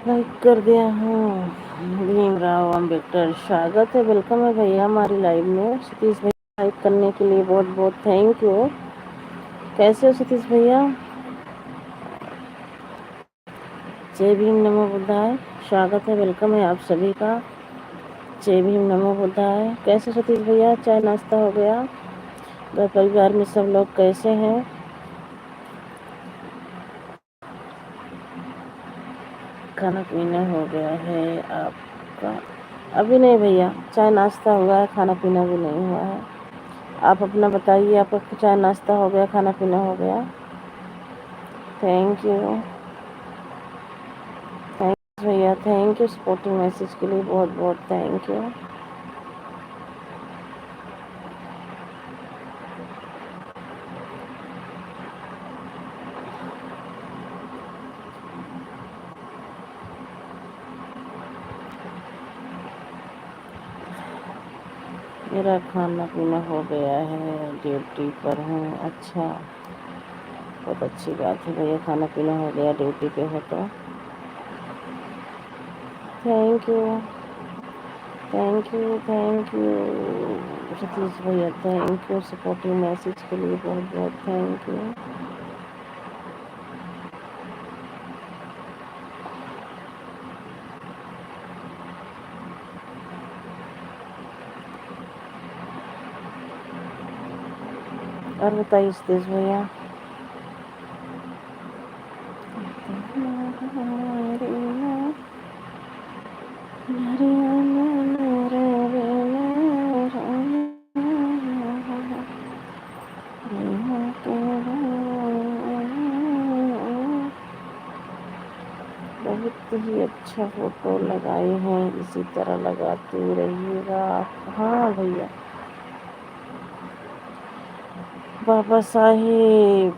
Like कर दिया हूँ। भीमराव अम्बेडकर स्वागत है, वेलकम है भैया हमारी लाइव में। सतीश भैया लाइक करने के लिए बहुत बहुत थैंक यू। कैसे हो सतीश भैया? जय भीम नमो बुद्धाय, स्वागत है, वेलकम है आप सभी का। जय भीम नमो बुद्धाय। कैसे सतीश भैया, चाय नाश्ता हो गया? घर परिवार में सब लोग कैसे हैं? खाना पीना हो गया है आपका? अभी नहीं भैया, चाय नाश्ता हुआ है, खाना पीना भी नहीं हुआ है। आप अपना बताइए, आपका चाय नाश्ता हो गया, खाना पीना हो गया? Thank you. थैंक्स भैया, थैंक यू सपोर्टिंग मैसेज के लिए बहुत बहुत थैंक यू। मेरा खाना पीना हो गया है, ड्यूटी पर हूँ। अच्छा, बहुत अच्छी बात है भैया, खाना पीना हो गया, ड्यूटी पे हो तो thank you. Thank you thank you Satish भैया, थैंक यू सपोर्टिंग मैसेज के लिए बहुत बहुत थैंक यू। और बताइए सतीश भैया। बहुत ही अच्छा फोटो लगाए हैं, इसी तरह लगाते रहिएगा। हाँ भैया, बाबा साहेब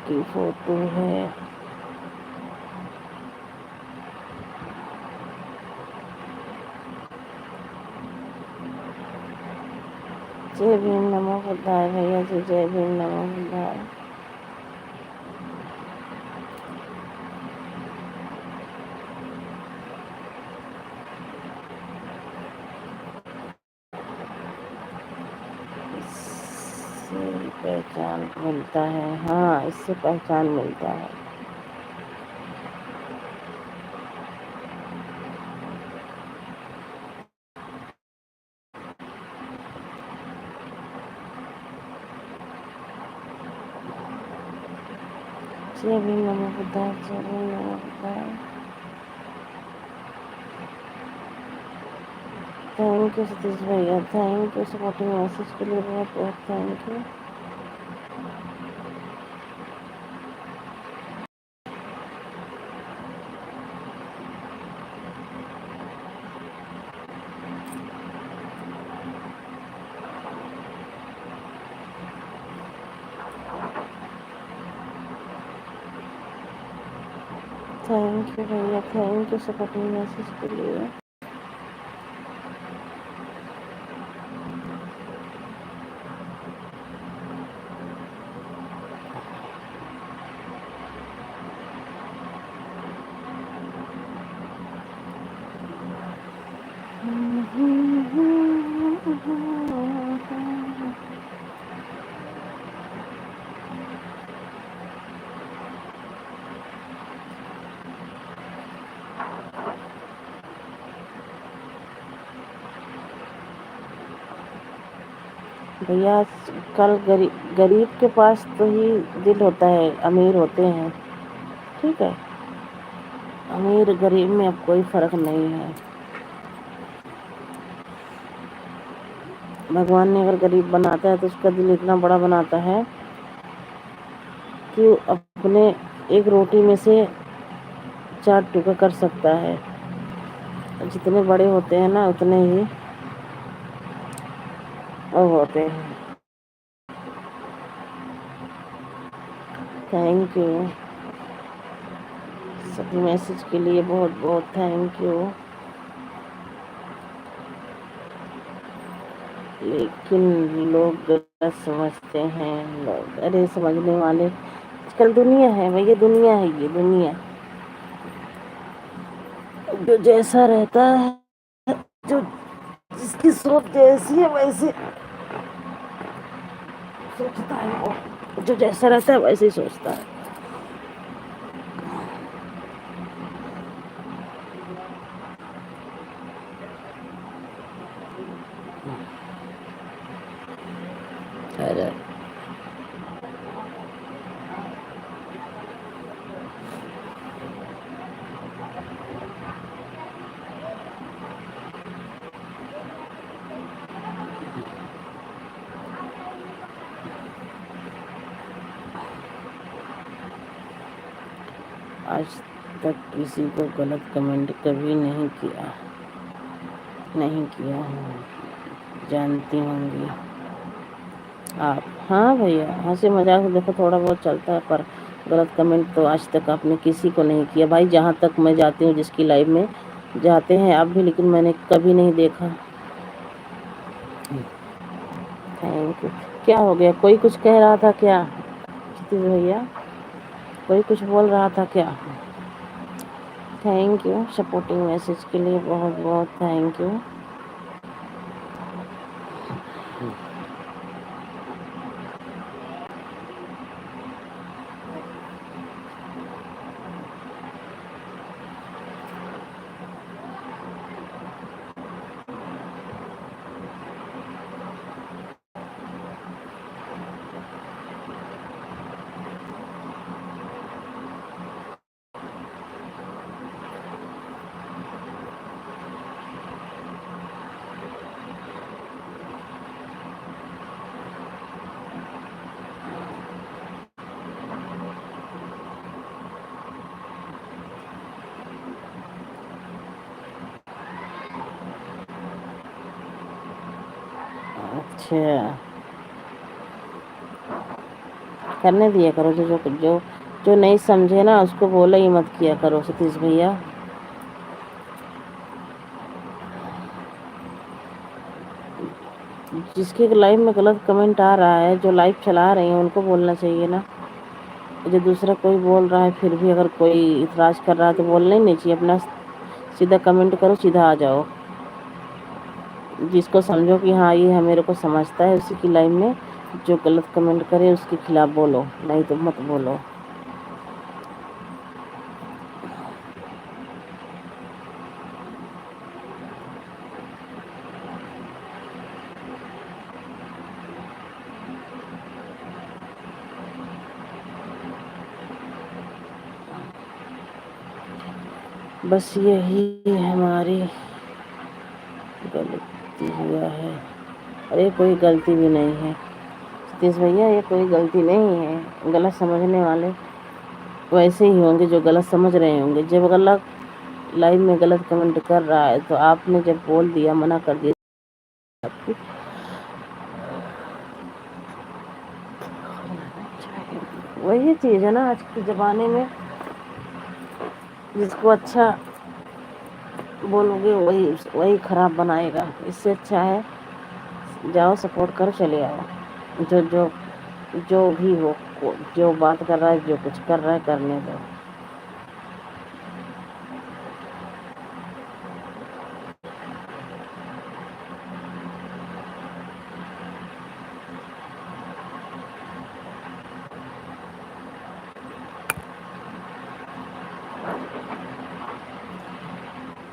की फोटो है। जय भीम नमो बुद्धाय भैया जी, जय भीम नमो बुद्धाय। इससे पहचान मिलता है, हाँ इससे पहचान मिलता है। जय भीम नमो बुद्धाय, जय भीम नमो बुद्धाय। थैंक यू सतीश भैया, थैंक यू सपोर्टिंग मैसेज के लिए बहुत बहुत थैंक यू। थैंक यू भैया, थैंक यू सपोर्टिंग मैसेज के लिए। भैया कल गरीब के पास तो ही दिल होता है, अमीर होते हैं, ठीक है। अमीर गरीब में अब कोई फर्क नहीं है। भगवान ने अगर गरीब बनाता है तो उसका दिल इतना बड़ा बनाता है कि अपने एक रोटी में से 4 टुकड़े कर सकता है। जितने बड़े होते हैं ना उतने ही वो होते हैं। थैंक यू सभी मैसेज के लिए बहुत बहुत थैंक यू। लेकिन लोग गलत समझते हैं, लोग अरे समझने वाले आजकल दुनिया है भैया, दुनिया है ये दुनिया, जो जैसा रहता है, जो जिसकी सोच जैसी है वैसे सोचता है वो, जो जैसा रहता है वैसे ही सोचता है। अरे आज तक किसी को गलत कमेंट कभी नहीं किया, नहीं किया हूँ, जानती होंगी आप। हाँ भैया, हंसी मजाक से देखो थोड़ा बहुत चलता है, पर गलत कमेंट तो आज तक आपने किसी को नहीं किया भाई। जहाँ तक मैं जाती हूँ, जिसकी लाइव में जाते हैं आप भी, लेकिन मैंने कभी नहीं देखा। Thank you. क्या हो गया, कोई कुछ कह रहा था क्या क्षितिज भैया, कोई कुछ बोल रहा था क्या? थैंक यू सपोर्टिंग मैसेज के लिए, बहुत बहुत थैंक यू। अच्छा, करने दिया करो, जो नहीं समझे ना उसको बोला ही मत किया करो सतीश भैया। जिसके लाइव में गलत कमेंट आ रहा है, जो लाइव चला रहे हैं उनको बोलना चाहिए ना। जो दूसरा कोई बोल रहा है फिर भी अगर कोई इतराज कर रहा है तो बोलना ही नहीं चाहिए, अपना सीधा कमेंट करो, सीधा आ जाओ। जिसको समझो कि हाँ ये मेरे को समझता है, उसी की लाइव में जो गलत कमेंट करे उसके खिलाफ बोलो, नहीं तो मत बोलो। बस यही हमारी गलती हुआ है। अरे कोई गलती भी नहीं है सतीश भैया, ये कोई गलती नहीं है। गलत समझने वाले वैसे ही होंगे जो गलत समझ रहे होंगे। जब गलत लाइव में गलत कमेंट कर रहा है तो आपने जब बोल दिया, मना कर दिया, वही चीज़ है ना आज के ज़माने में, जिसको अच्छा बोलोगे वही वही खराब बनाएगा। इससे अच्छा है जाओ सपोर्ट करो, चले आओ। जो जो जो भी हो, जो बात कर रहा है, जो कुछ कर रहा है करने दो।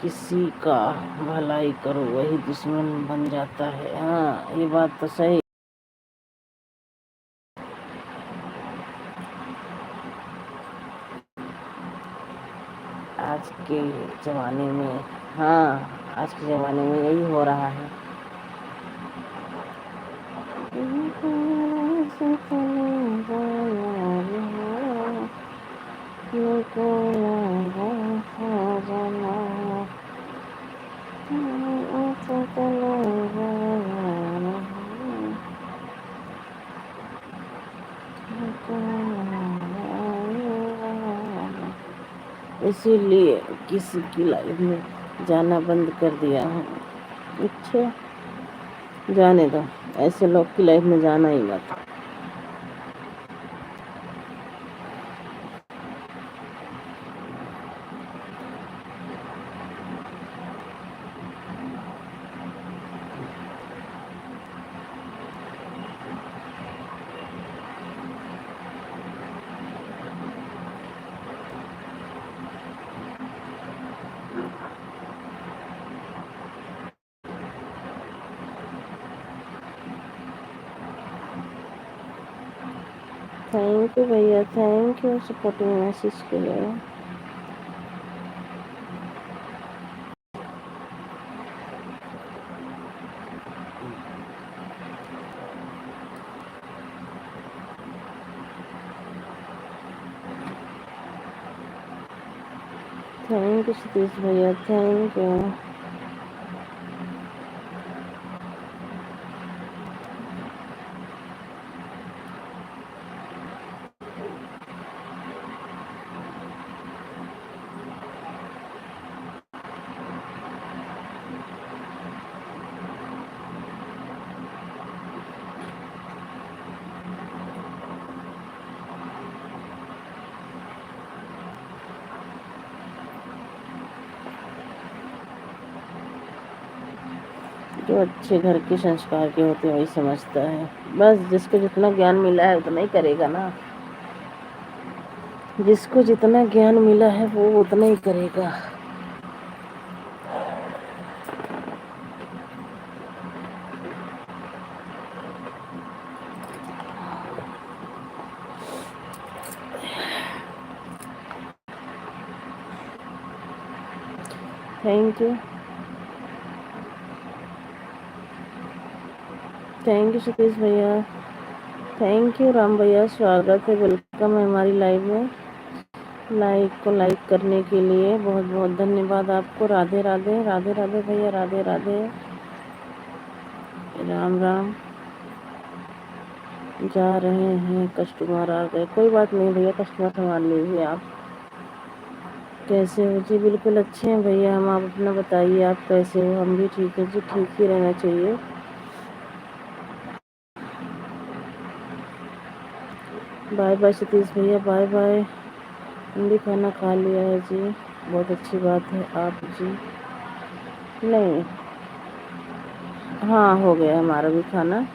किसी का भलाई करो वही दुश्मन बन जाता है। हाँ ये बात तो सही। आज के ज़माने में, हाँ आज के ज़माने में यही हो रहा है। इसीलिए किसी की लाइफ में जाना बंद कर दिया हूँ। अच्छा जाने दो, ऐसे लोग की लाइफ में जाना ही मत। थैंक यू भैया, थैंक यू सपोर्टिंग मैसेज के लिए। थैंक यू सतीश भैया, थैंक यू। जो अच्छे घर के संस्कार के होते हैं वही समझता है। बस जिसको जितना ज्ञान मिला है उतना ही करेगा ना। जिसको जितना ज्ञान मिला है वो उतना ही करेगा। Thank you, thank you Satish भैया, थैंक यू राम भैया। स्वागत है, वेलकम है हमारी लाइव में। लाइक को लाइक करने के लिए बहुत बहुत धन्यवाद आपको। राधे राधे, राधे राधे भैया, राधे राधे, राम राम। जा रहे हैं, कस्टमर आ गए। कोई बात नहीं भैया, कस्टमर संभाल लीजिए आप। कैसे हो जी? बिल्कुल अच्छे हैं भैया हम। आप अपना बताइए, आप कैसे हो? हम भी ठीक है जी, ठीक ही रहना चाहिए। बाय बाय सतीश भैया, बाय बाय। हम भी खाना खा लिया है जी, बहुत अच्छी बात है। आप जी? नहीं, हाँ हो गया हमारा भी खाना।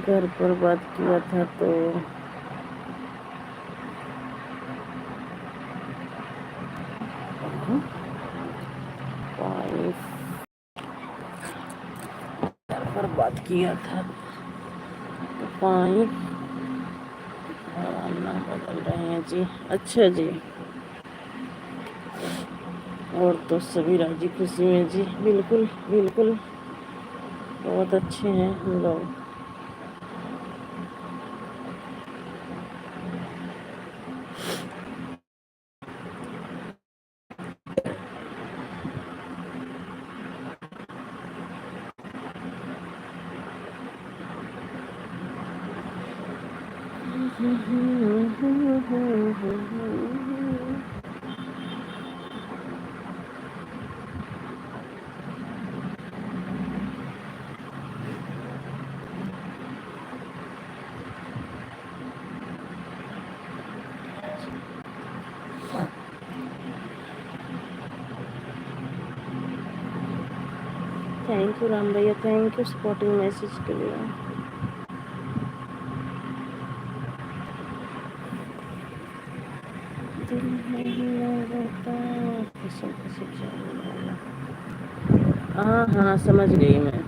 घर पर बात किया था तो पर बात किया था तो पानी ना बदल रहे हैं जी। अच्छा जी, और तो सभी राजी खुशी में जी। बिल्कुल बिल्कुल, बहुत अच्छे हैं हम लोग। थैंक यू राम भैया, थैंक यू सपोर्टिंग मैसेज के लिए। हाँ हाँ, समझ गई मैं।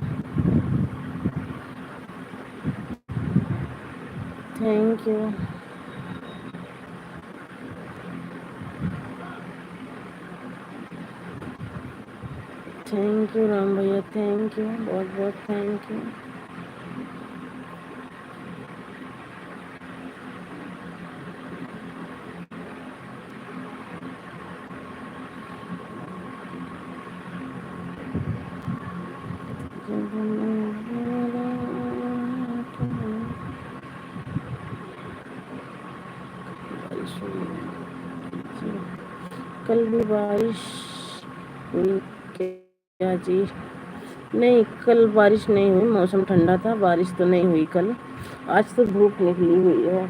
Thank you, thank you Ram भैया, थैंक यू, बहुत बहुत थैंक यू। कल भी बारिश हुई क्या जी? नहीं, कल बारिश नहीं हुई। मौसम ठंडा था, बारिश तो नहीं हुई कल। आज तो धूप निकली हुई है,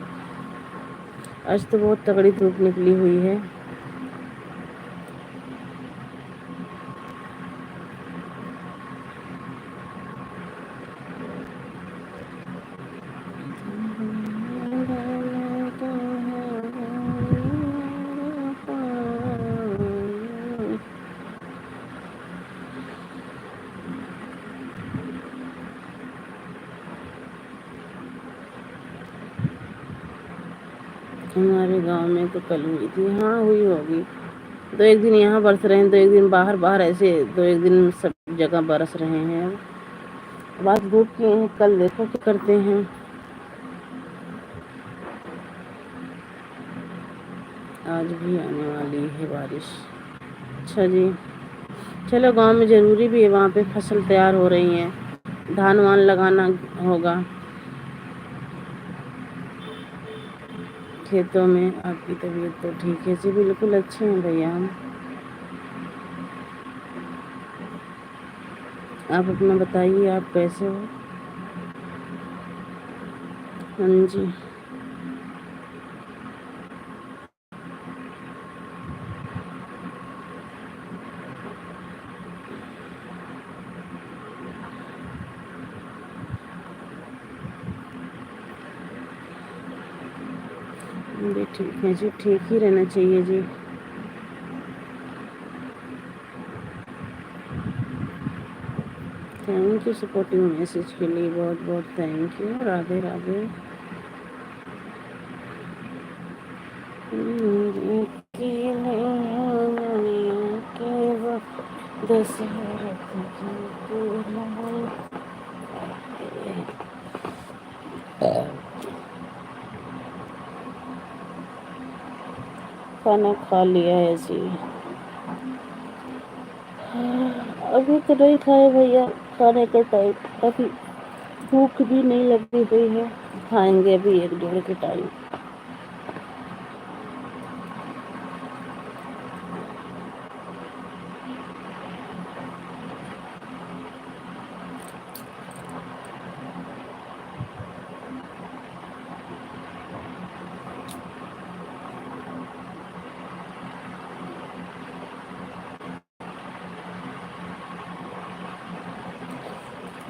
आज तो बहुत तगड़ी धूप निकली हुई है। हमारे गांव में तो कल हुई थी, हाँ हुई होगी। 2-1 दिन यहाँ बरस रहे हैं, 2-1 दिन बाहर बाहर, ऐसे 2-1 दिन सब जगह बरस रहे हैं। अब आज धूप किए हैं, कल देखो क्या करते हैं। आज भी आने वाली है बारिश। अच्छा जी, चलो गांव में ज़रूरी भी है, वहाँ पे फसल तैयार हो रही है, धान वान लगाना होगा खेतों में। आपकी तबीयत तो ठीक है जी, बिल्कुल अच्छे हैं भैया हम। आप अपना बताइए, आप कैसे हो? हाँ जी, भी ठीक है जी, ठीक ही रहना चाहिए जी। थैंक यू सपोर्टिव मैसेज के लिए, बहुत बहुत थैंक यू। राधे राधे। खाना खा लिया है जी। अभी तो नहीं खाए भैया, खाने का टाइम अभी, भूख भी नहीं लगी हुई है, खाएंगे अभी 1-1:30 के टाइम।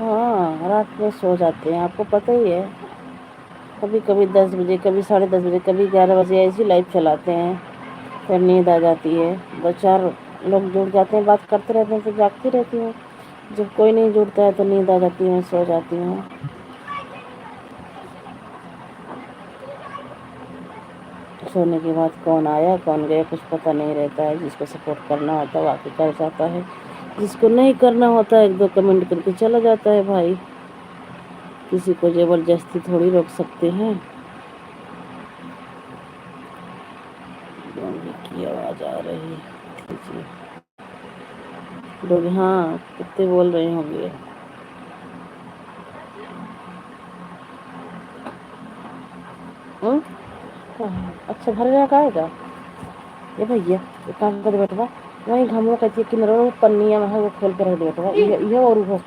हाँ, रात में सो जाते हैं, आपको पता ही है। कभी कभी 10 बजे, कभी 10:30 बजे, कभी 11 बजे ऐसी लाइव चलाते हैं, फिर नींद आ जाती है। 2-4 लोग जुड़ जाते हैं, बात करते रहते हैं तो जागती रहती हूँ। जब कोई नहीं जुड़ता है तो नींद आ जाती है, सो जाती हूँ। सोने के बाद कौन आया कौन गया कुछ पता नहीं रहता है। जिसको सपोर्ट करना होता है वो आके कर जाता है, जिसको नहीं करना होता है 1-2 कमेंट करके चला जाता है भाई। किसी को ज़बरदस्ती थोड़ी रोक सकते हैं। डोंगी की आवाज़ आ रही है जी। डोगी, हाँ कुत्ते बोल रहे होंगे। हम्म? अच्छा घर जाकर आएगा ये भैया, एक काम कर बैठवा, वहीं घामो कहती है कि नरो पन्निया वहाँ वो खोल कर रख दे बैठवा, ये और वो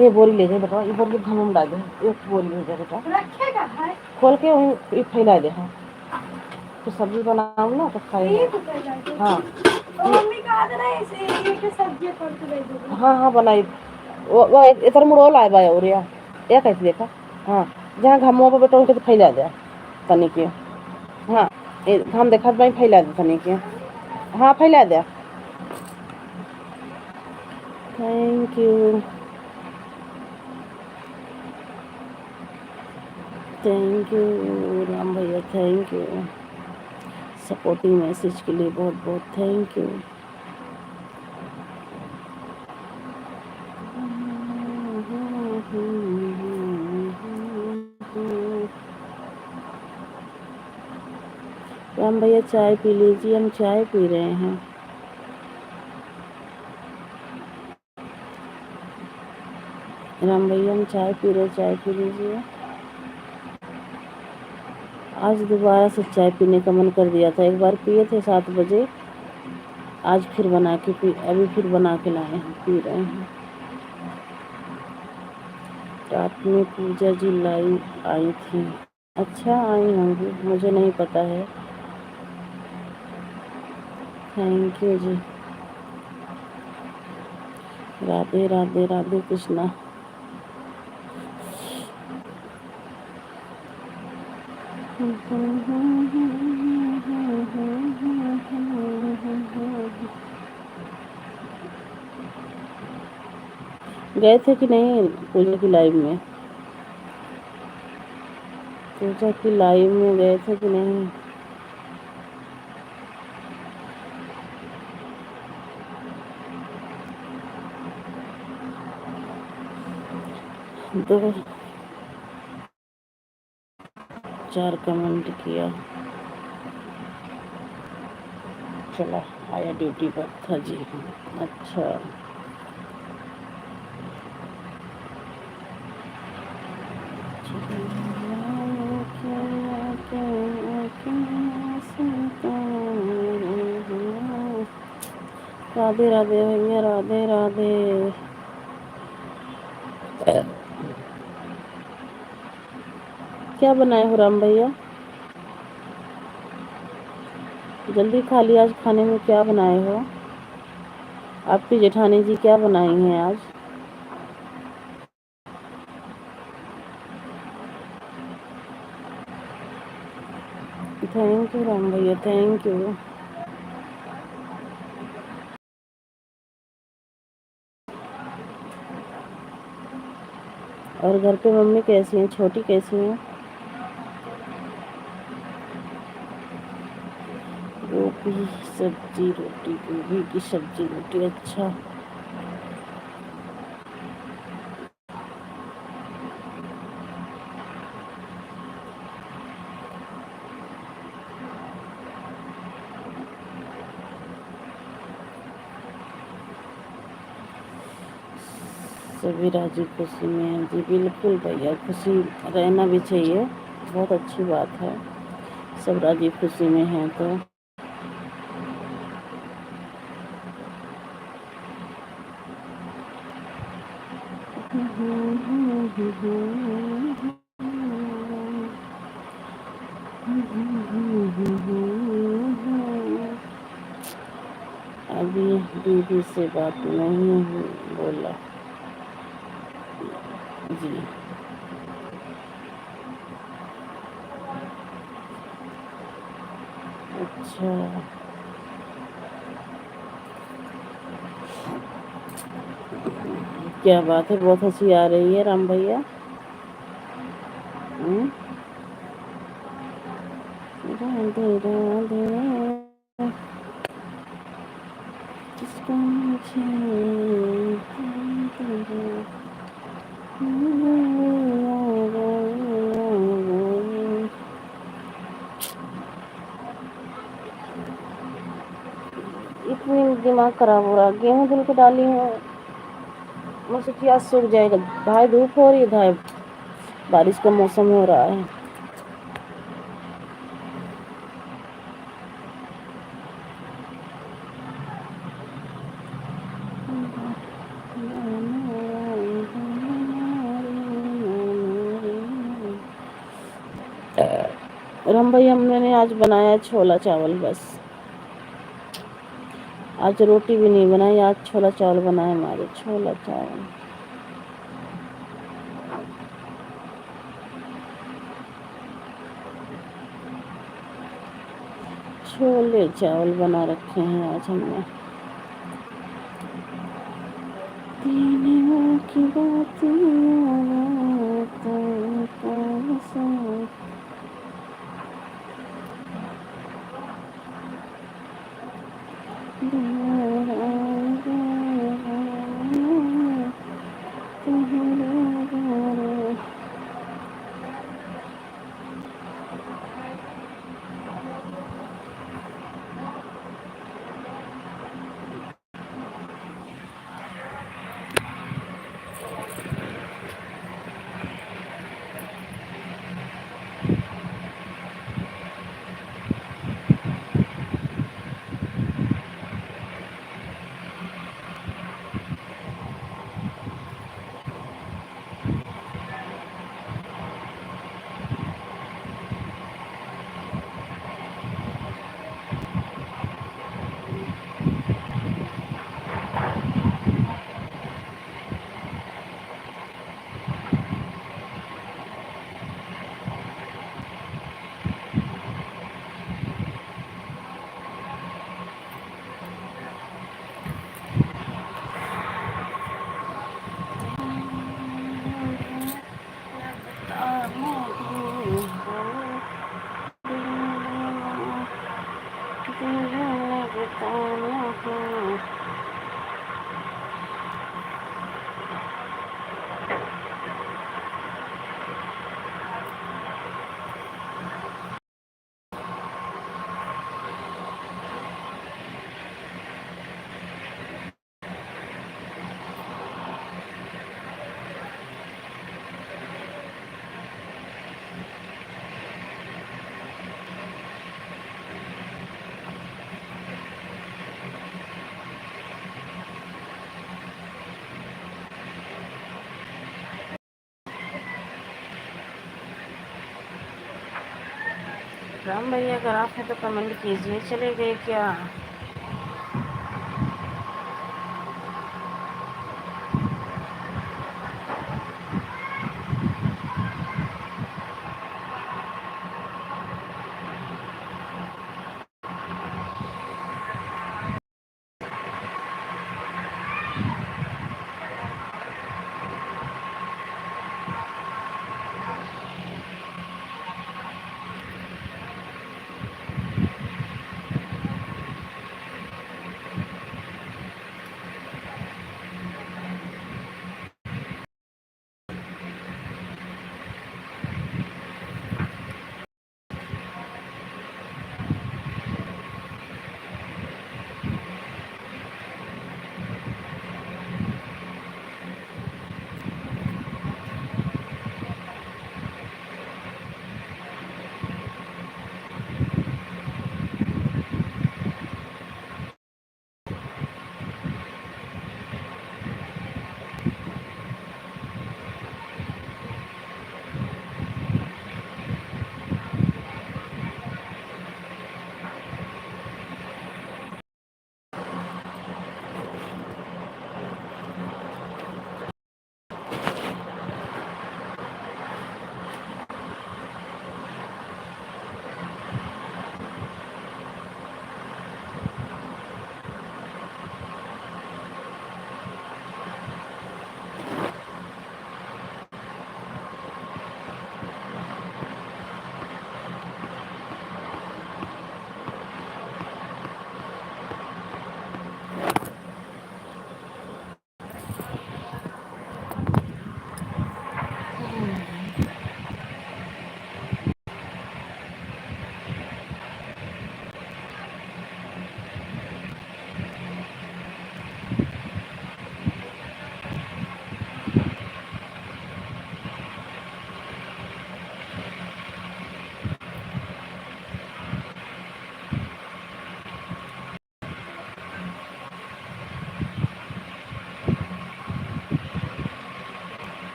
ये बोरी ले जाए बेटा, ये बोरी घामों में डाल दे, एक बोरी ले जाए बेटा, रखेगा भाई खोल के वहीं ये फैला दे। हाँ तो सब्जी बनाऊँ ना तो खाएंगे। हाँ मम्मी कहा था ना ऐसे ये के सब्जी कर के दे दो। हाँ हाँ बनाई, वो इधर मुड़ो लाए बाय और या कैसे देखा। हाँ जहाँ घामों पे बेटा उनके तो फैला दे तनी के। हाँ हम देखा भाई फैला दे तनी के। हाँ फैला दे। Thank you, thank you Ram भैया, थैंक यू सपोर्टिंग मैसेज के लिए, बहुत बहुत थैंक यू। राम भैया चाय पी लीजिए, हम चाय पी रहे हैं। राम भैया हम चाय पी रहे, चाय पी लीजिए। आज दोबारा से चाय पीने का मन कर दिया था, एक बार पिए थे 7 बजे, आज फिर बना के अभी फिर बना के लाए हैं, पी रहे हैं। रात में पूजा जी लाइव आई थी। अच्छा, आई होंगी, मुझे नहीं पता है। थैंक यू जी। राधे राधे राधे कृष्णा। गए थे कि नहीं पूजा की लाइव में? पूजा की लाइव में गए थे कि नहीं? दो 4 कमेंट किया। चला आया, ड्यूटी पर था जी। अच्छा, राधे राधे भैया, राधे राधे। क्या बनाए हो राम भैया? जल्दी खा लिया। आज खाने में क्या बनाए हो? आपकी जेठानी जी क्या बनाई हैं आज? थैंक यू राम भैया, थैंक यू। और घर पे मम्मी कैसी हैं? छोटी कैसी हैं? गोभी सब्जी रोटी, गोभी की सब्जी रोटी। अच्छा, सभी राजी खुशी में हैं जी। बिल्कुल भैया, खुशी रहना भी चाहिए, बहुत अच्छी बात है। सब राजी खुशी में हैं तो। अभी दीदी से बात नहीं बोला जी। अच्छा, क्या बात है, बहुत हंसी आ रही है राम भैया। राधे राधे किसका मुझे इतनी दिमाग खराब हो रहा। गेहूं धुल के डाली हूँ, मैं सोची आज सूख जाएगा। धाय धूप हो रही है, धाय बारिश का मौसम हो रहा है। राम भाई, हमने आज बनाया छोला चावल बस। आज रोटी भी नहीं बनाई, आज छोला चावल बनाए हमारे। छोला चावल, छोले चावल बना रखे हैं आज हमने। तीनों की राम भैया अगर आप हैं तो कमेंट कीजिए। चले गए क्या?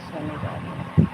सोने जा रही हूँ।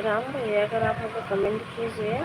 राम भैया, अगर आप हमको कमेंट कीजिए।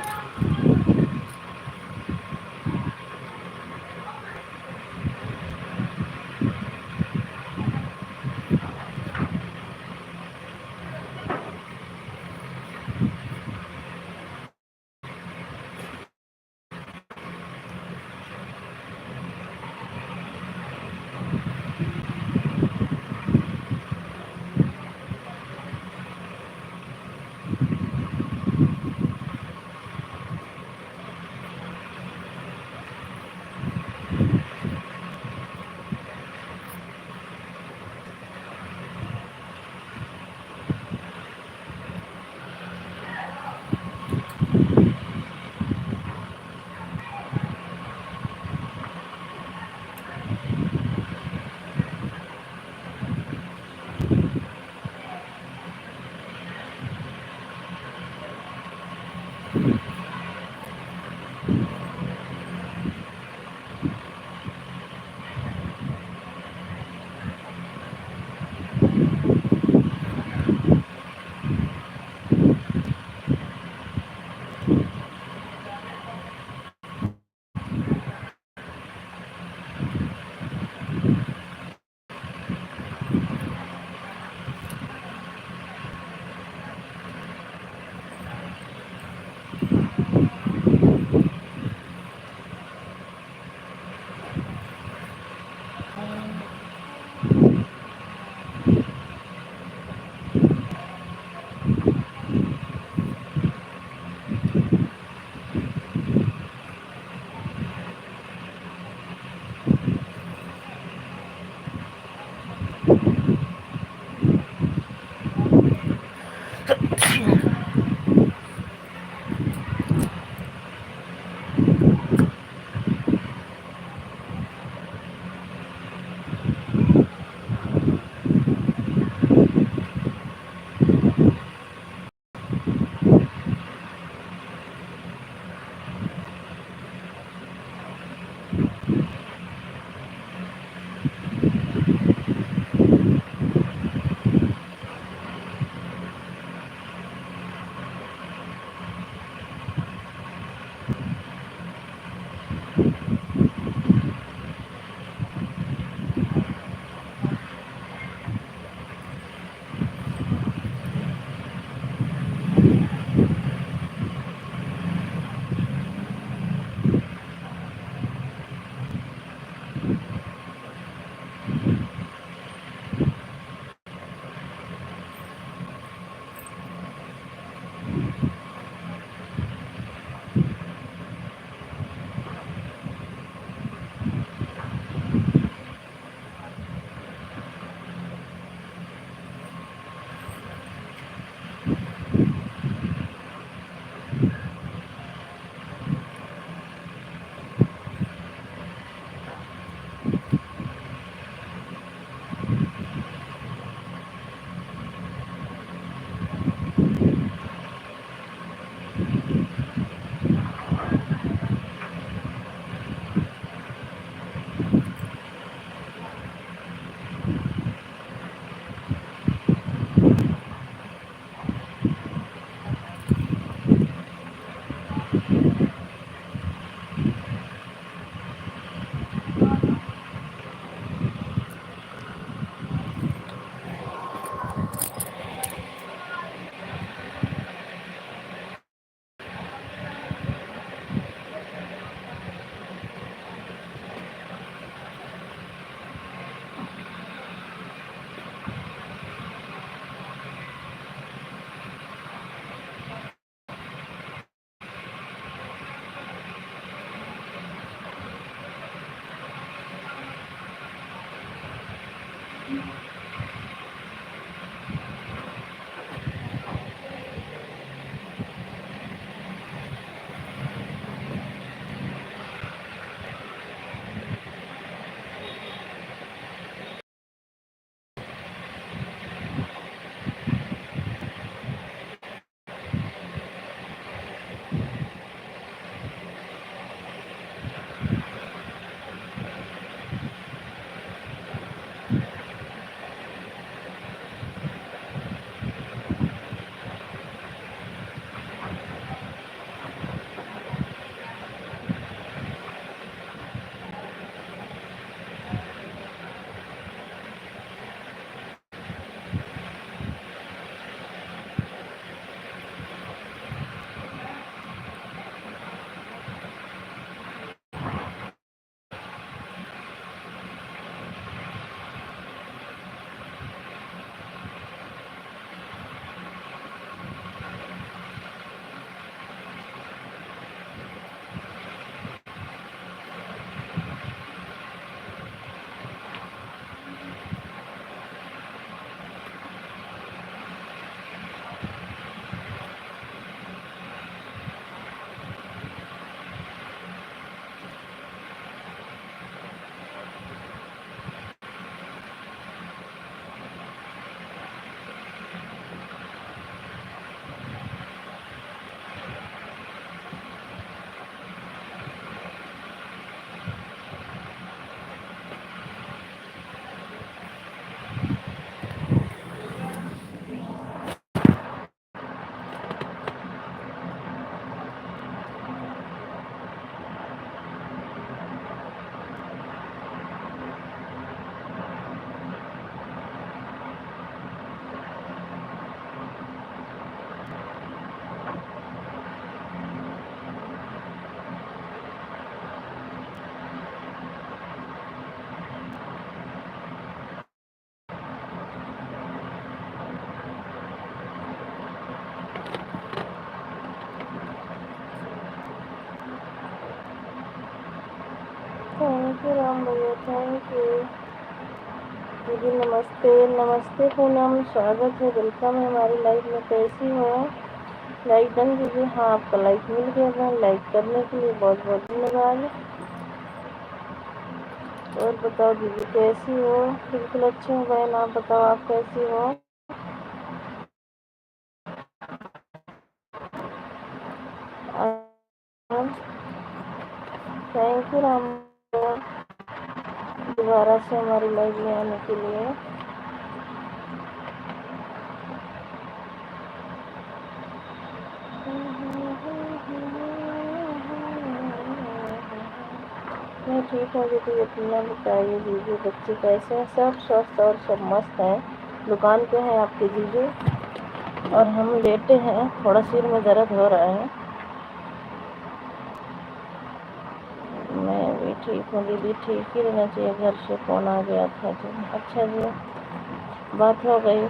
थैंक यू राम भैया, थैंक यू दीदी। नमस्ते नमस्ते पूनम, स्वागत है, वेलकम है हमारी लाइफ में। कैसी हो? लाइक डन दीजिए। हाँ, आपका लाइक मिल गया था। लाइक करने के लिए बहुत बहुत धन्यवाद। और बताओ दीदी कैसी हो? बिल्कुल अच्छी हूँ बहन, आप बताओ आप कैसी हो? थैंक यू राम दोबारा से हमारी लाइव में आने के लिए। मैं ठीक हूँ दीदी, अपना बताइए दीदी। बच्चे कैसे हैं? सब स्वस्थ और सब मस्त हैं। दुकान पे हैं आपके जीजू और हम लेटे हैं। थोड़ा सिर में दर्द हो रहा है। मैं भी ठीक हूँ दीदी, ठीक ही रहना चाहिए। घर से फ़ोन आ गया था जी। अच्छा जी, बात हो गई।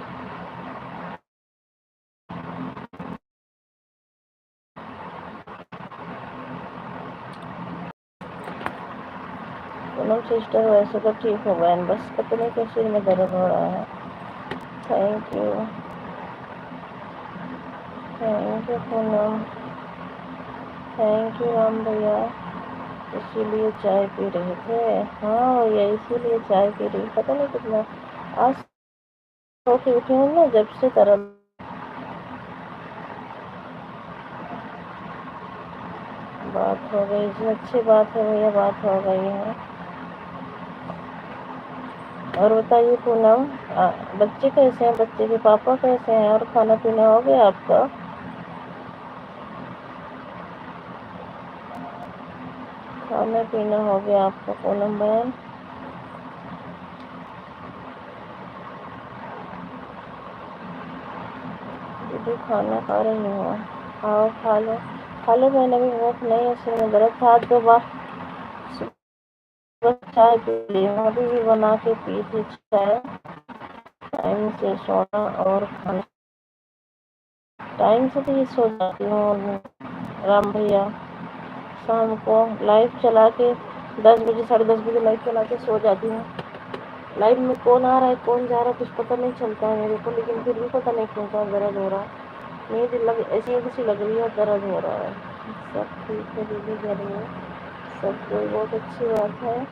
पूनम सिस्टर वैसे तो ठीक हो गए, बस पता नहीं क्यों सिर में दर्द हो रहा है। Thank you Poonam, thank you Ram भैया। इसीलिए चाय पी रहे थे। हाँ भैया, इसीलिए चाय पी रही। पता नहीं कितना आज सो के उठी हूँ ना, जब से दर्द। बात हो गई जी, अच्छी बात है भैया, बात हो गई है। और बताइए पूनम, बच्चे कैसे हैं? बच्चे के पापा कैसे हैं? और खाना पीना हो गया आपका? खाना पीना हो गया आपका पूनम बहन? दीदी खाना खा रही हूँ। आओ खा लो, खा लो। मैंने भी भूख नहीं है, सिर में दर्द था तो बस चाय पी ली। अभी भी बना के पी थी चाय। टाइम से सोना और खाना। टाइम से तो ये सो जाती हूँ राम भैया। शाम को लाइव चला के 10 बजे 10:30 बजे लाइव चला के सो जाती हूँ। लाइव में कौन आ रहा है कौन जा रहा है कुछ पता नहीं चलता है मेरे को, लेकिन फिर भी पता नहीं क्यों का दर्द हो रहा है। नींद लग ऐसी सी लग रही है, दर्द हो रहा है। सब ठीक है दीदी, घर में सब कोई बहुत अच्छी बात है,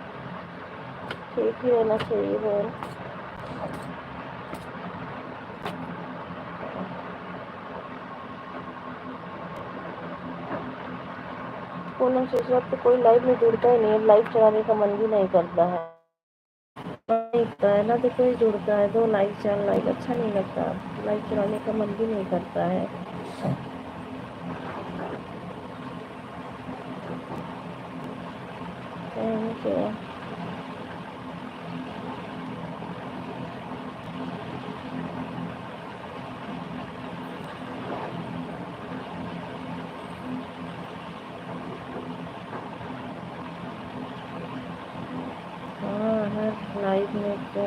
ठीक ही रहना चाहिए बहन। पूनम से इस वक्त कोई लाइव में जुड़ता ही नहीं है, लाइव चलाने का मन भी नहीं करता है। दिखता है ना तो कोई जुड़ता है, 2 लाइक 4 लाइक अच्छा नहीं लगता, लाइव चलाने का मन भी नहीं करता है। Thank you. हाँ है लाइव में तो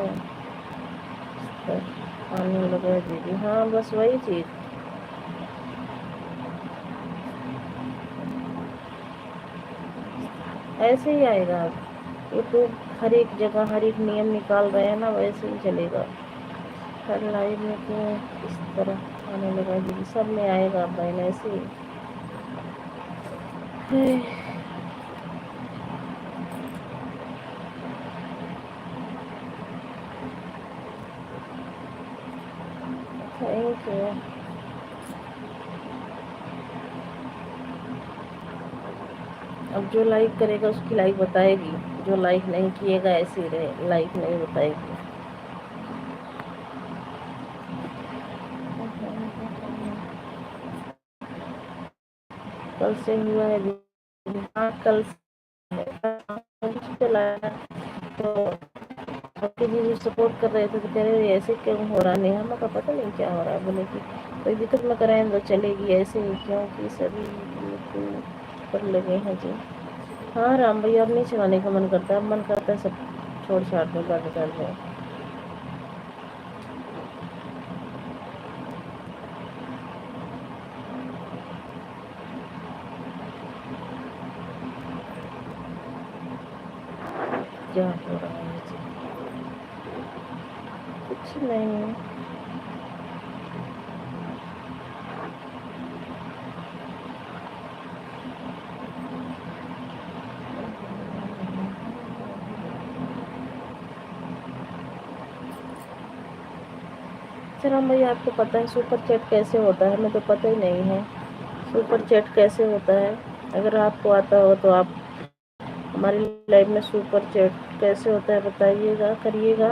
आने लगा दीदी, हाँ बस वही चीज़। ऐसे ही आएगा, यूट्यूब हर एक जगह हर एक नियम निकाल रहे हैं ना, वैसे ही चलेगा। हर लाइव में तो इस तरह आने लगा दीदी, सब में आएगा बहन ऐसे ही। Thank you. अब जो लाइक करेगा उसकी लाइक बताएगी, जो लाइक नहीं किएगा ऐसे ही रहे, लाइक नहीं बताएगी। कल से हुआ है दीदी, हाँ कल चलाया तो आपके जी सपोर्ट कर रहे थे तो कह रहे ऐसे क्यों हो रहा है, नेहा का पता नहीं क्या हो रहा है, बोले कि कोई दिक्कत में कराएं तो चलेगी ऐसे ही, क्योंकि सभी पर लगे हैं जी। हाँ राम भैया, अब नहीं चलाने का मन करता है, मन करता है सब छोड़ छाड़ दो, बंद कर दो। क्या हो रहा है जी? कुछ नहीं। अच्छा राम भैया, आपको पता है सुपर चैट कैसे होता है? हमें तो पता ही नहीं है सुपर चैट कैसे होता है। अगर आपको आता हो तो आप हमारी लाइफ में सुपर चैट कैसे होता है बताइएगा, करिएगा।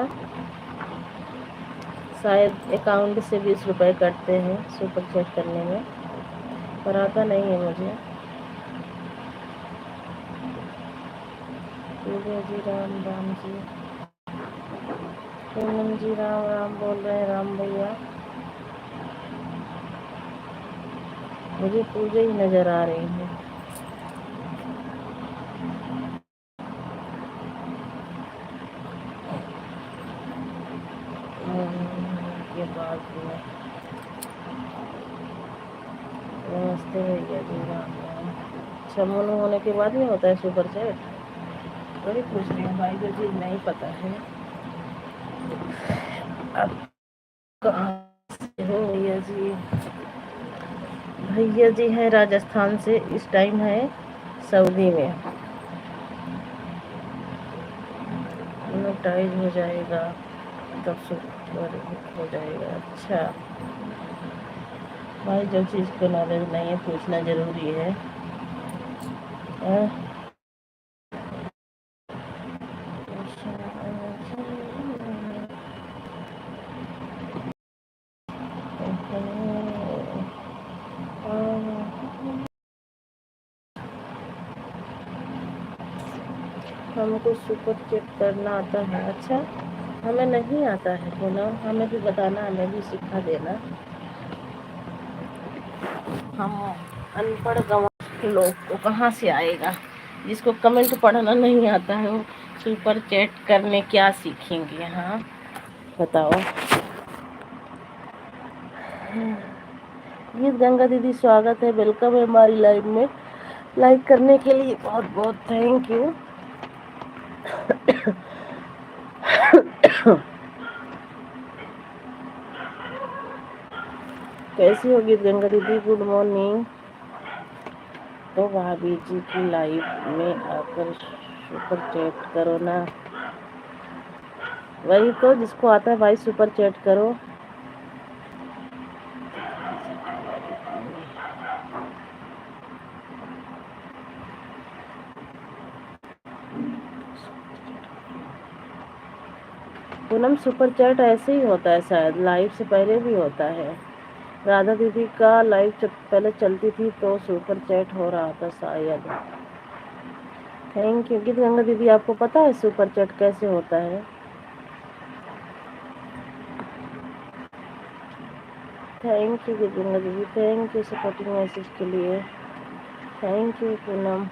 शायद अकाउंट से 20 रुपए कटते हैं सुपर चैट करने में, पर आता नहीं है मुझे। जी राम राम जी, पूनम जी राम राम बोल रहे हैं राम भैया, मुझे पूजा ही नजर आ रही है। ये बात है। नमस्ते भैया जी राम राम। अच्छा मोनो होने के बाद में होता है सुपर चैट? बड़ी खुश रही हूँ भाई, जो चीज़ नहीं पता है। आप कहाँ से हो भैया जी? भैया जी हैं राजस्थान से, इस टाइम है सऊदी में। मोनेटाइज हो जाएगा तब सुपर हो जाएगा। अच्छा भाई, जो चीज़ को नॉलेज नहीं है पूछना ज़रूरी है। हमको सुपर चेक करना आता है? अच्छा हमें नहीं आता है पूनम, हमें भी बताना, हमें भी सिखा देना। हम अनपढ़ गंवार लोग को कहाँ से आएगा? जिसको कमेंट पढ़ना नहीं आता है वो सुपर चैट करने क्या सीखेंगे? हाँ बताओ। गीत गंगा दीदी स्वागत है, वेलकम है हमारी लाइव में। लाइक करने के लिए बहुत बहुत थैंक यू। कैसी होगी गंगा दीदी? Good morning. तो भाभी जी की लाइव में आकर सुपर चैट करो ना। वही तो, जिसको आता है भाई सुपर चैट करो। पूनम, सुपर चैट ऐसे ही होता है शायद, लाइव से पहले भी होता है। राधा दीदी का लाइव पहले चलती थी तो सुपर चैट हो रहा था शायद। Thank you. गीत गंगा दीदी, आपको पता है सुपर चैट कैसे होता है? थैंक यू गीत गंगा दीदी, थैंक यू सपोर्टिंग मैसेज के लिए। थैंक यू पूनम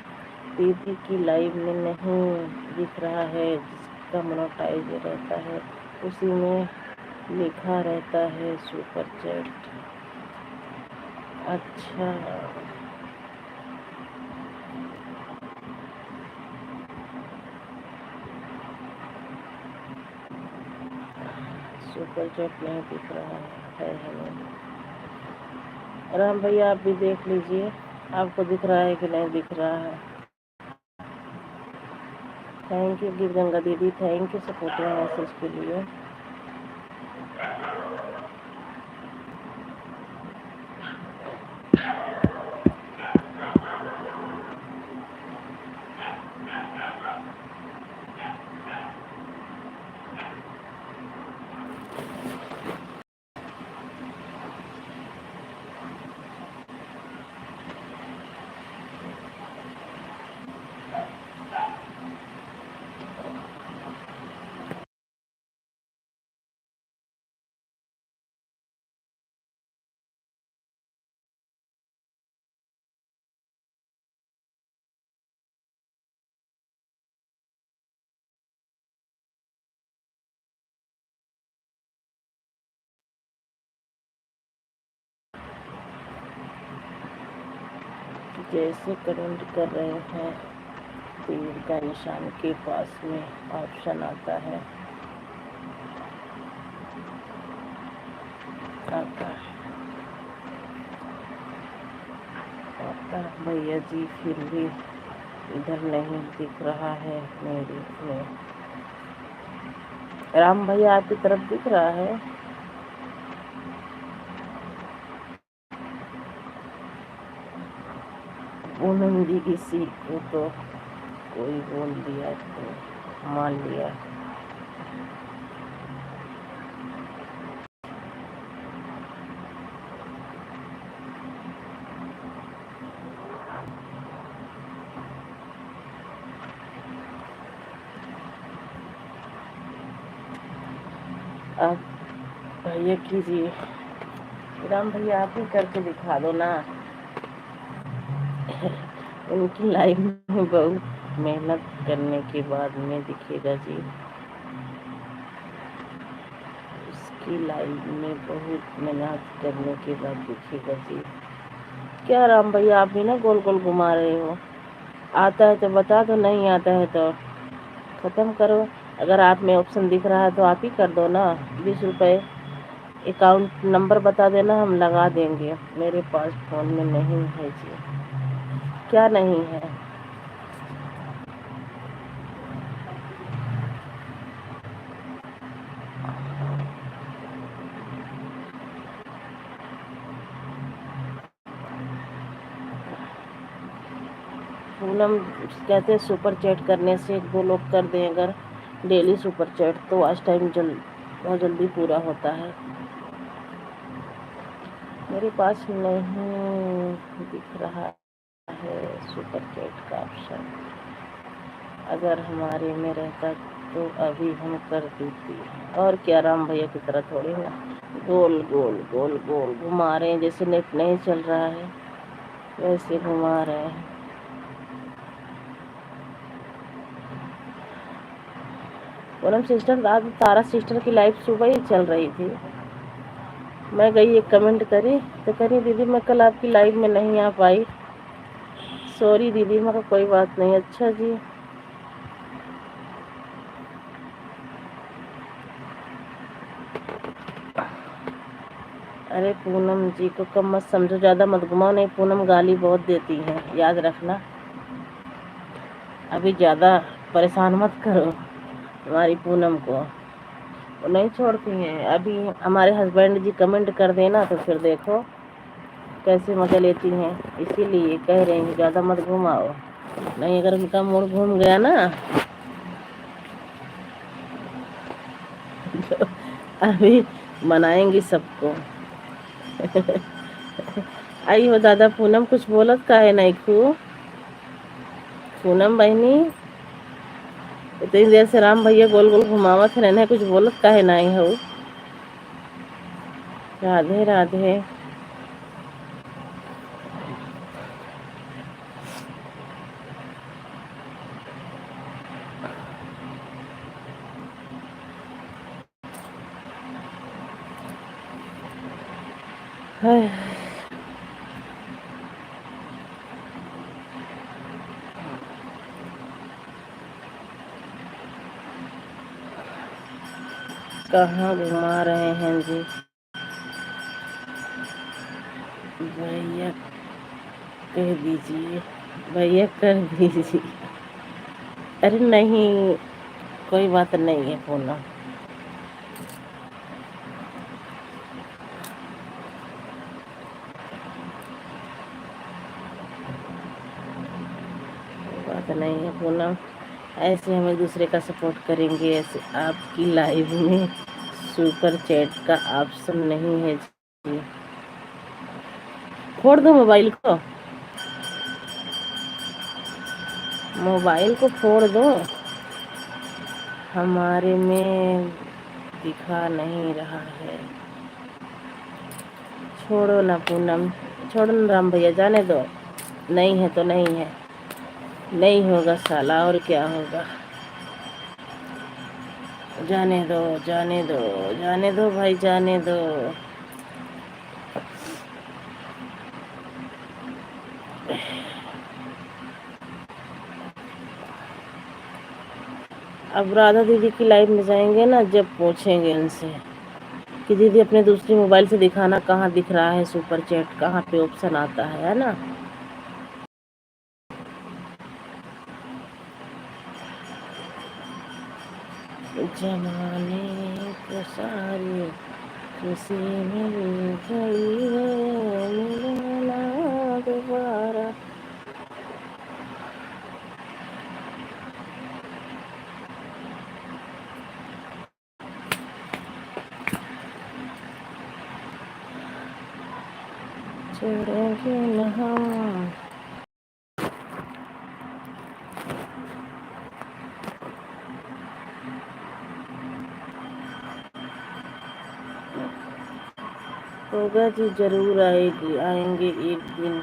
दीदी की लाइव में नहीं दिख रहा है, जिसका मोनेटाइज रहता है उसी में लिखा रहता है सुपर चैट। अच्छा, सुपर चैट नहीं दिख रहा है हमें। राम भैया, आप भी देख लीजिए, आपको दिख रहा है कि नहीं दिख रहा है। थैंक यू गीत गंगा दीदी, थैंक यू सपोर्टिंग मैसेज के लिए। जैसे कमेंट कर रहे हैं, तीर का निशान के पास में ऑप्शन आता है, आता भैया जी, फिर भी इधर नहीं दिख रहा है मेरे में। राम भैया, आपकी तरफ दिख रहा है? पूनम जी किसी को तो कोई बोल दिया तो मान लिया। आप भैया कीजिए, राम भैया आप ही करके दिखा दो ना। उनकी लाइफ में बहुत मेहनत करने के बाद में दिखेगा जी। उसकी लाइफ में बहुत मेहनत करने के बाद दिखेगा जी। क्या राम भैया, आप भी ना गोल गोल घुमा रहे हो? आता है तो बता दो, नहीं आता है तो ख़त्म करो। अगर आप में ऑप्शन दिख रहा है तो आप ही कर दो ना। 20 रुपये अकाउंट नंबर बता देना, हम लगा देंगे। मेरे पास फ़ोन में नहीं है जी। क्या नहीं है? पूनम कहते हैं सुपर चैट करने से 2 लोग कर दें अगर डेली सुपर चैट तो आज टाइम बहुत जल्दी पूरा होता है। मेरे पास नहीं दिख रहा है सुपर चैट का ऑप्शन। अगर हमारे में रहता तो अभी हम कर देते। और क्या, राम भैया की तरह थोड़ी ना गोल गोल गोल गोल घुमा रहे हैं, जैसे नेट नहीं चल रहा है वैसे घुमा रहे हैं। पूनम सिस्टर, आज तारा सिस्टर की लाइफ सुबह ही चल रही थी। मैं गई, एक कमेंट करी तो करी, दीदी मैं कल आपकी लाइव में नहीं आ पाई, सॉरी दीदी। मैं कोई बात नहीं। अच्छा जी, अरे पूनम जी को कम मत समझो, ज़्यादा मत घुमाओ, नहीं पूनम गाली बहुत देती है, याद रखना। अभी ज़्यादा परेशान मत करो हमारी पूनम को, वो नहीं छोड़ती हैं। अभी हमारे हस्बैंड जी कमेंट कर देना तो फिर देखो कैसे मजा लेती हैं, इसीलिए कह रहे हैं ज़्यादा मत घुमाओ, नहीं अगर उनका मूड घूम गया ना तो अभी मनाएंगी सबको। आई हो दादा पूनम, कुछ बोलत का है नहीं खूब पूनम बहनी, इतनी देर से राम भैया गोल गोल घुमावत रहने, कुछ बोलत का है नहीं हो। राधे राधे। हाय, कहाँ घुमा रहे हैं जी भैया, कह दीजिए भैया कर दीजिए। अरे नहीं, कोई बात नहीं है पूनम, कोई बात नहीं है पूनम, ऐसे हम एक दूसरे का सपोर्ट करेंगे। ऐसे आपकी लाइव में सुपर चैट का ऑप्शन नहीं है जी, फोड़ दो मोबाइल को, मोबाइल को फोड़ दो, हमारे में दिखा नहीं रहा है। छोड़ो ना पूनम, छोड़ो ना राम भैया, जाने दो, नहीं है तो नहीं है, नहीं होगा साला, और क्या होगा, जाने दो जाने दो, जाने दो भाई जाने दो। अब राधा दीदी की लाइव में जाएंगे ना, जब पूछेंगे उनसे कि दीदी अपने दूसरी मोबाइल से दिखाना, कहाँ दिख रहा है सुपर चैट, कहाँ पे ऑप्शन आता है ना। जमाने को सारी खुशी मिल गई है, मिलना दोबारा। छोड़ेंगे न हम। होगा जी, जरूर आएगी, आएंगे एक दिन,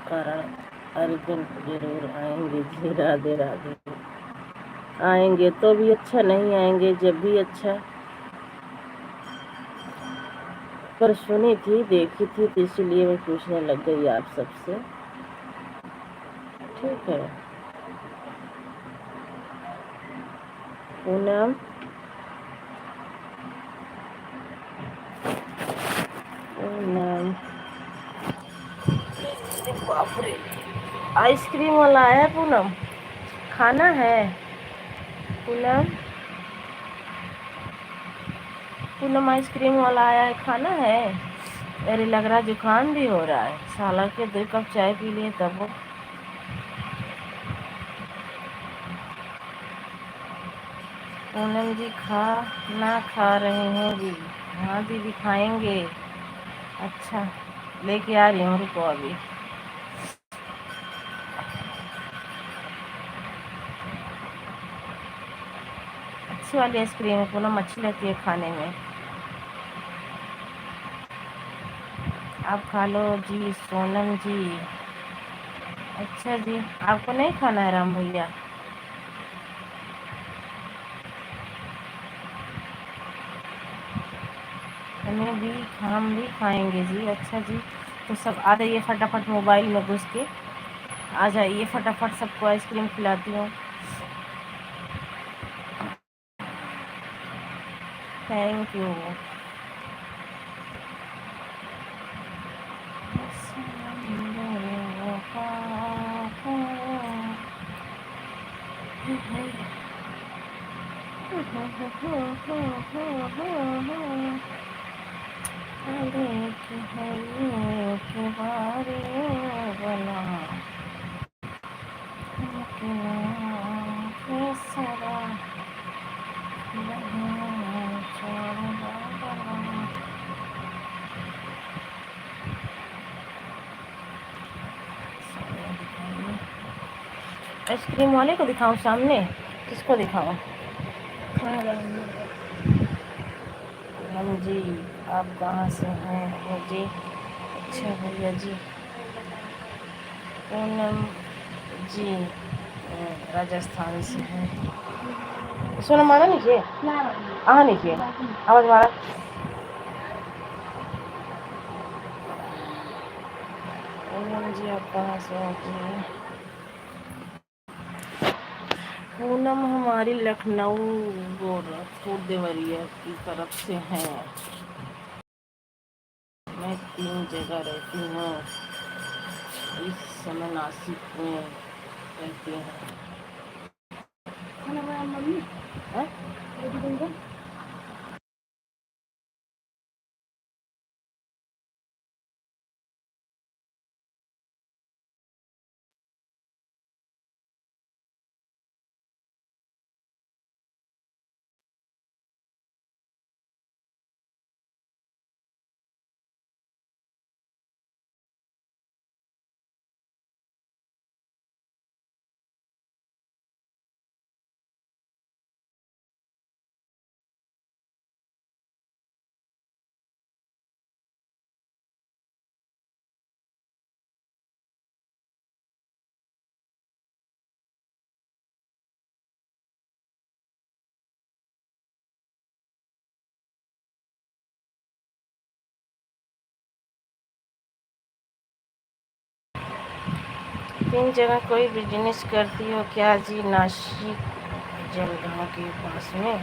करण अर्जुन जरूर आएंगे जी। राधे राधे। आएंगे तो भी अच्छा, नहीं आएंगे जब भी अच्छा। पर सुनी थी, देखी थी, तो इसीलिए मैं पूछने लग गई आप सबसे। ठीक है पूनम, पूनम, बाप रे, आइसक्रीम वाला आया पूनम, खाना है पूनम, पूनम आइसक्रीम वाला आया है, खाना है। अरे लग रहा जुकाम भी हो रहा है, साला के 2 कप चाय पी लिए तब वो। पूनम जी खा ना खा रहे हैं जी, हाँ दीदी खाएंगे। अच्छा लेके आ रही हूँ, रुको अभी। अच्छी वाली आइसक्रीम है पूनम, अच्छी लगती है खाने में, आप खा लो जी सोनम जी। अच्छा जी, आपको नहीं खाना है राम भैया? हमें भी, हम भी खाएंगे जी। अच्छा जी, तो सब आ जाइए फटाफट मोबाइल में घुस के, आ जाइए फटाफट, सबको आइसक्रीम खिलाती हूँ। Thank you. आइसक्रीम वाले को दिखाऊं सामने, किसको दिखाऊं? हम जी, आप कहाँ से हैं जी? अच्छा भैया जी, पूनम जी राजस्थान से हैं। सोना मारा नीचे, आहा नीचे आवाज मारा। पूनम जी आप कहाँ से आती हैं? पूनम हमारी लखनऊ गोरखपुर देवरिया की तरफ से हैं। मैं 3 जगह रहती हूँ, इस समय नासिक में रहती हूँ। हाँ? 3 जगह कोई बिजनेस करती हो क्या जी? नासिक जलगांव के पास में।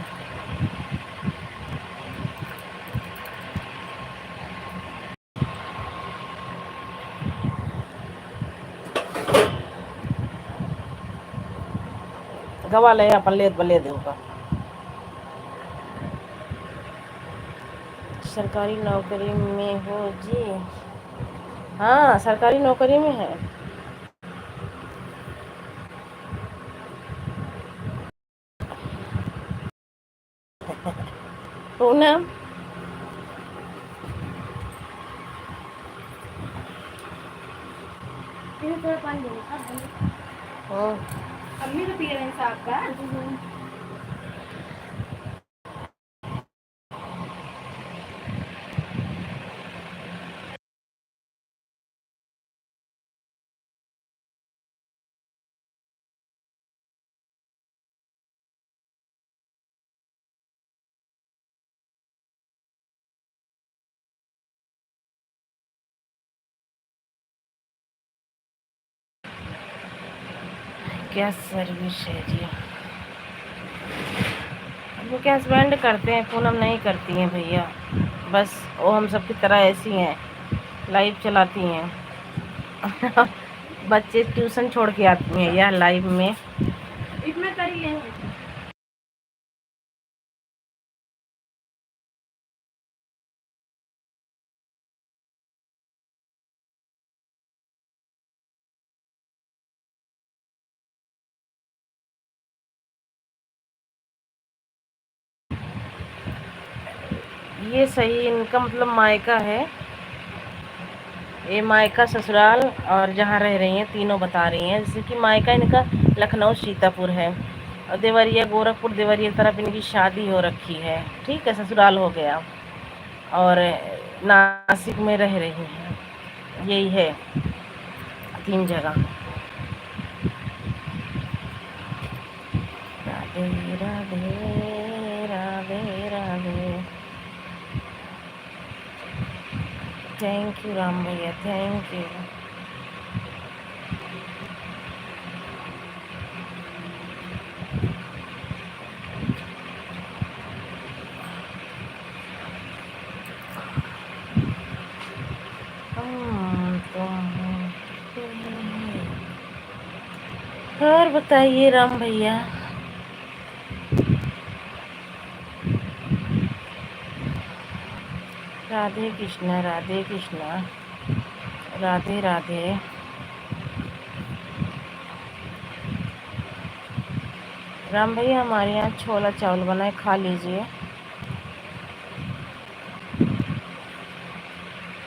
गवा ले अपन ले दूंगा। सरकारी नौकरी में हो जी? हाँ सरकारी नौकरी में है। पूनम अम्मी तो पी रहे हैं साहब का। क्या सर्विस है जी? वो क्या हस्बैंड करते हैं, पूनम नहीं करती हैं भैया। बस वो हम सब की तरह ऐसी हैं, लाइव चलाती हैं। बच्चे ट्यूशन छोड़ के आती हैं या लाइव में। इतना करिए। ये सही इनका मतलब मायका है, ये मायका ससुराल और जहाँ रह रही हैं तीनों बता रही हैं। जैसे कि मायका इनका लखनऊ सीतापुर है और देवरिया गोरखपुर देवरिया तरफ इनकी शादी हो रखी है, ठीक है, ससुराल हो गया और नासिक में रह रही हैं। यही है 3 जगह। राधे राधे राधे राधे। थैंक यू राम भैया, थैंक यू। और बताइए राम भैया। राधे कृष्णा, राधे कृष्णा, राधे राधे। राम भैया हमारे यहाँ छोला चावल बनाए, खा लीजिए।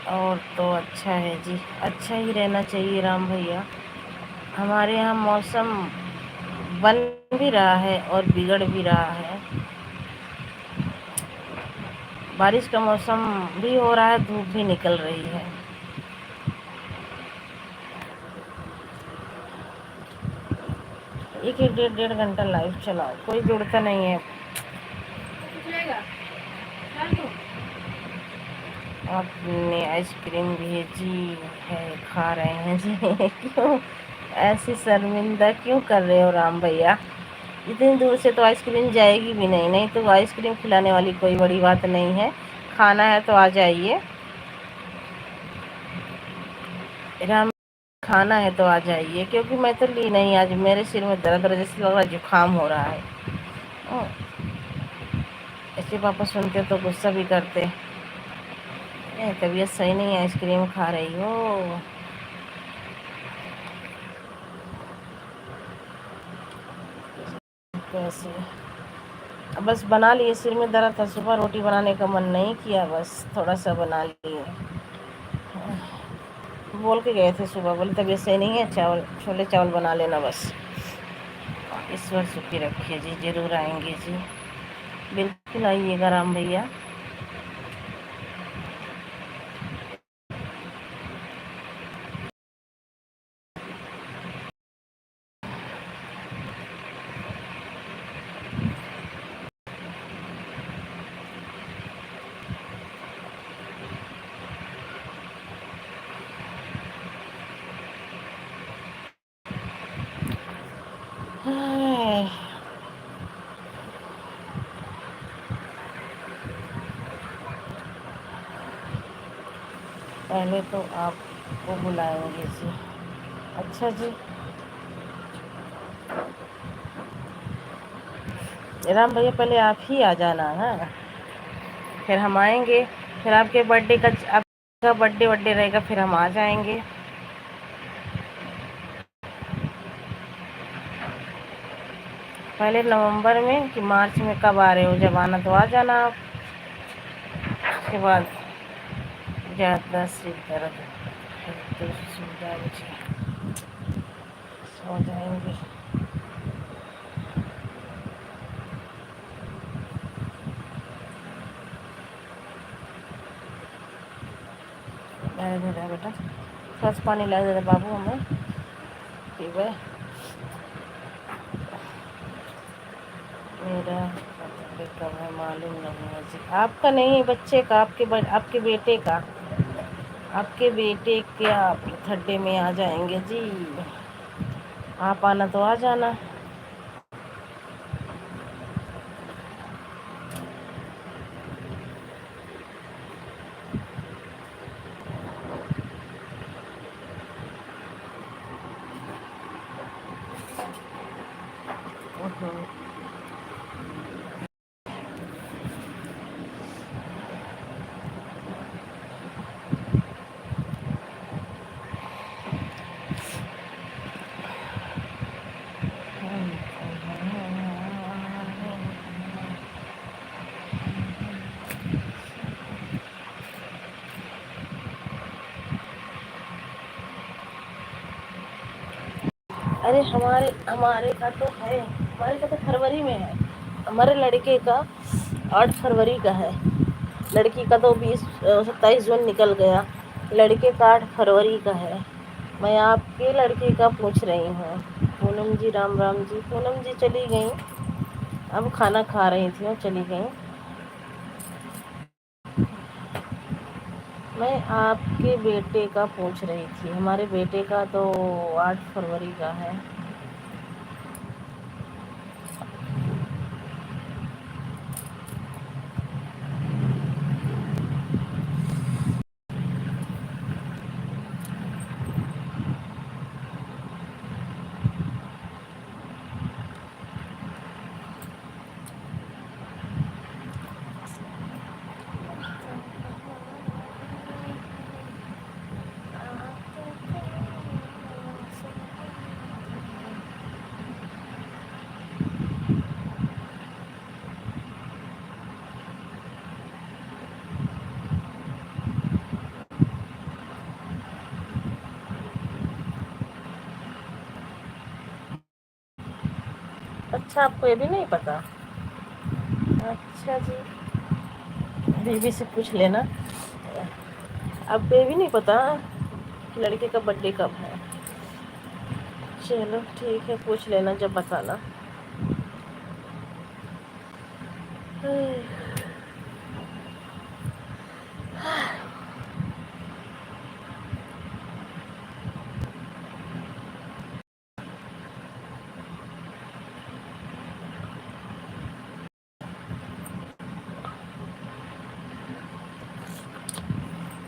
और तो अच्छा है जी, अच्छा ही रहना चाहिए राम भैया। हमारे यहाँ मौसम बन भी रहा है और बिगड़ भी रहा है। बारिश का मौसम भी हो रहा है, धूप भी निकल रही है। एक एक डेढ़ डेढ़ घंटा लाइव चलाओ, कोई जुड़ता नहीं है। आपने आइसक्रीम भेजी है, खा रहे हैं जी। क्यों ऐसी शर्मिंदा क्यों कर रहे हो राम भैया? इतनी दूर से तो आइसक्रीम जाएगी भी नहीं, नहीं तो आइसक्रीम खिलाने वाली कोई बड़ी बात नहीं है। खाना है तो आ जाइए राम, खाना है तो आ जाइए, क्योंकि मैं तो ली नहीं। आज मेरे सिर में दर्द और जैसे लग रहा है जुकाम हो रहा है। ऐसे पापा सुनते तो गुस्सा भी करते। तबीयत सही नहीं है, आइसक्रीम खा रही हो। कैसे? बस बना लिए, सिर में दर्द था, सुबह रोटी बनाने का मन नहीं किया, बस थोड़ा सा बना लिए। बोल के गए थे सुबह, बोले तबीयत सही नहीं है, चावल छोले चावल बना लेना बस। ईश्वर सुखी रखिए जी, जरूर आएंगे जी, बिल्कुल आइएगा राम भैया। पहले तो आपको बुलाएंगे जी। अच्छा जी, राम भैया पहले आप ही आ जाना है, फिर हम आएंगे। फिर आपके बर्थडे का, आपका बर्थडे रहेगा, फिर हम आ जाएंगे। पहले नवंबर में कि मार्च में, कब आ रहे हो? जब आना तो आ जाना आप। उसके बाद ज़्यादा सिर दर्द है तो सो जाएंगे। बेटा स्वच्छ पानी ला दे बाबू, हमें पीवे। मेरा बर्थडे कब है मालूम नहीं है जी। आपका नहीं है, बच्चे का, आपके बेटे का। आपके बेटे के आप बर्थडे में आ जाएंगे जी। आप आना तो आ जाना। अरे हमारे हमारे का तो है, हमारे का तो फरवरी में है। हमारे लड़के का 8 फरवरी का है। लड़की का तो 27 जून निकल गया। लड़के का 8 फरवरी का है। मैं आपके लड़के का पूछ रही हूँ। पूनम जी, राम राम जी। पूनम जी चली गई, अब खाना खा रही थी और चली गई। मैं आपके बेटे का पूछ रही थी, हमारे बेटे का तो 8 फरवरी का है। अच्छा, आपको ये भी नहीं पता? अच्छा जी, बीवी से पूछ लेना। आपको ये भी नहीं पता कि लड़के का बर्थडे कब है? चलो ठीक है, पूछ लेना जब बताना।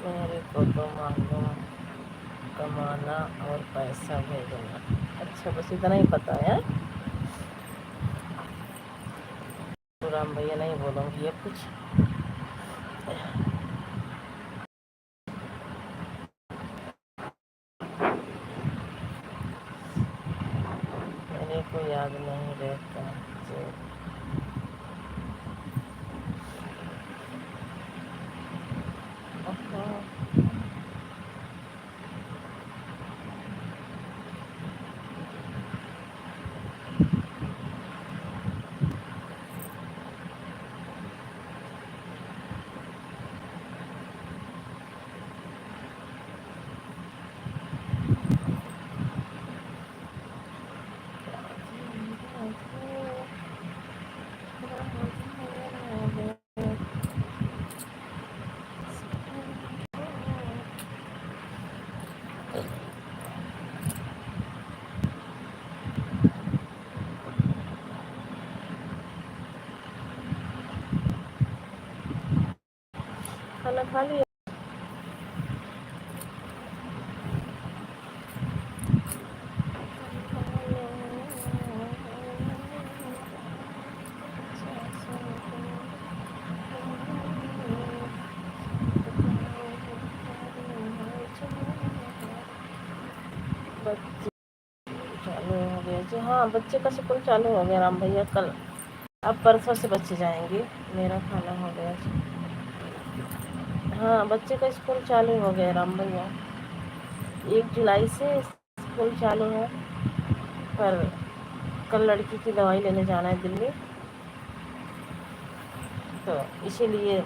मेरे को तो मालूम कमाना और पैसा भेजना। अच्छा, बस इतना ही पता है। तो राम भैया नहीं बोलूँगी अब कुछ। मेरे को याद नहीं रहता जी। खाना खा लिया? बच्चे चालू हो गया जी। हाँ, बच्चे का स्कूल चालू हो गया राम भैया कल। अब परसों से बच्चे जाएंगे। मेरा खाना हो गया जी। हाँ, बच्चे का स्कूल चालू हो गया राम भैया। 1 जुलाई से स्कूल चालू है। पर कल लड़की की दवाई लेने जाना है दिल्ली, तो इसीलिए